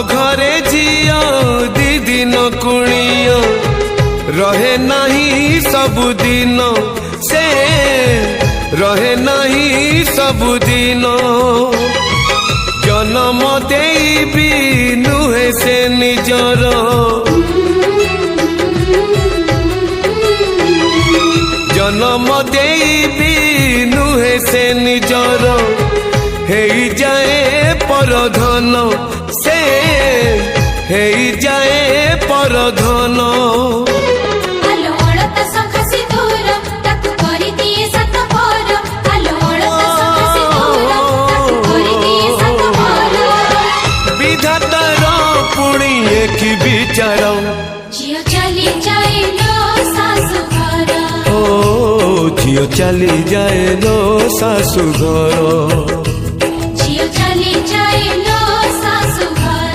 घरे झियो दी दिन कुणियो रहे नहीं सबुदिन से रहे नहीं सबुदिन जन्म देबी नुहे से निजर जन्म देबी नुहे से निजर हे जाए परधन से हे जाए परधन विधातार पुणी एक विचार झियो चली जाए लो सासु घर झियो चली जाए लो सासु घर झियो चली जाए लो सासु घर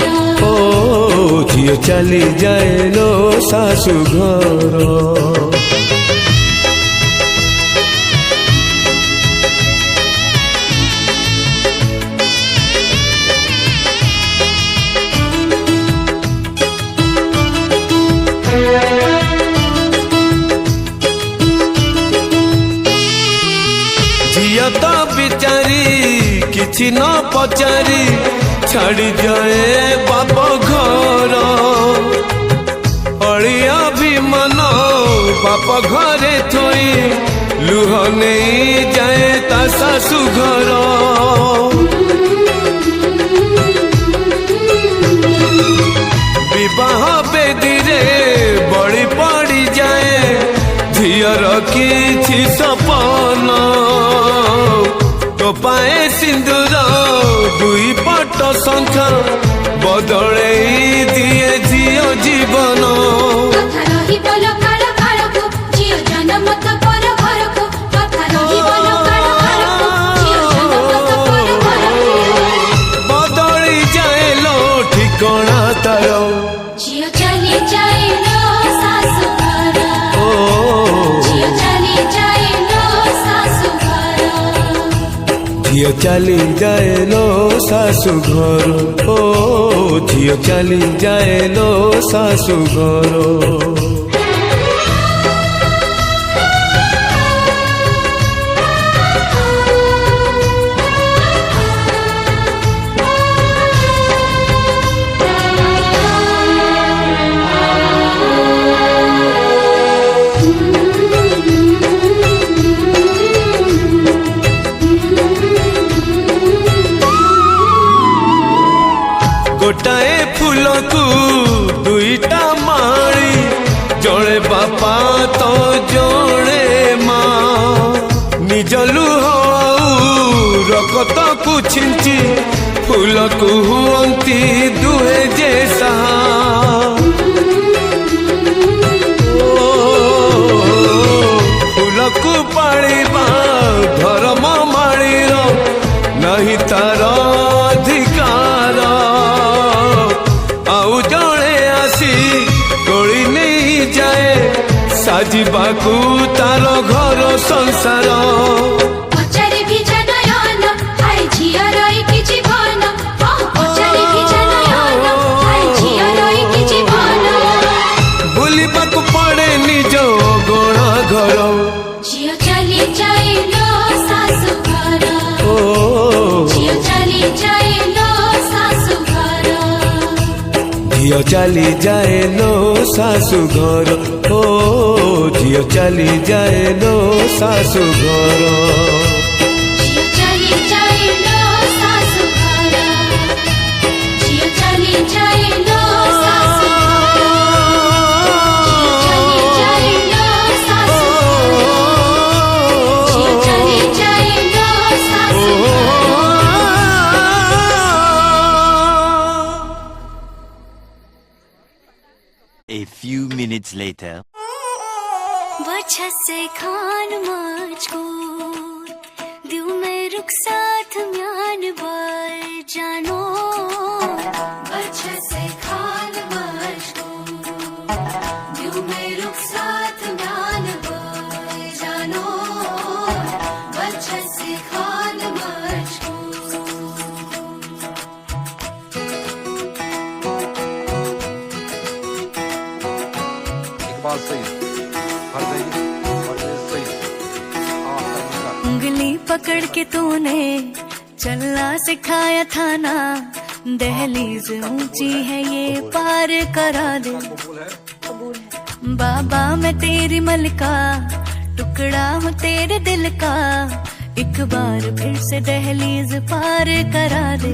झियो चली जाए लो सासु घर झियो तो बिचारी किछि न पचारी छाड़ी जाए बाप घर अड़िया भी मन बाप घरे थोई लुह नहीं जाए ता सासु घर विवाह बेदी रे बड़ी पड़ी जाए झियर किछि सपन तो पाए सिंदूर दुई पट शंख बदले दिए झियो जीवन बदली जाए लो ठिकाना तार झियो चली जाए लो सासु घर झियो चली जाए लो सासु घर झियो चली जाए लो सासु घर झियो चली जाए लो सासु घर गोटाए फूल को दुईटा माली जड़े बापा तो जोड़े माँ निज लुह रकत को छिंची फूल को हुअंती दुहे जैसा फूल को पाड़ीबा धर्म माड़ीर नहीं तार अधिकार आउ जड़े आसी तोड़ी नहीं जाए साजिबाकू तार घर संसार पचारे भी जनयन हाय झियो रही कि जीवन पचारे भी जनयन हाय झियो रही कि जीवन भूलिबाकू पड़े निज गणा घर झियो चली जाए लो सासु घर झियो चली जाए लो सासु घर झियो चली जाए लो सासु घर झियो चली जाए लो सासु घर झियो चली जाए लो सासु घर झियो चली जाए लो सासु झियो चली जाए लो सासु A few minutes later. बच्चा से खान मुझको दिल में रुक साथ म्यान बर जानो बच्चा से खान मुझको दिल में रुक साथ म्यान बर जानो बच्चा से खान मुझको बात सही है, फर्ज सही है। उंगली पकड़ के तूने चलना सिखाया था ना, दहलीज ऊंची है ये पार करा दे। बाबा मैं तेरी मलका, टुकड़ा हूँ तेरे दिल का, एक बार फिर से दहलीज पार करा दे।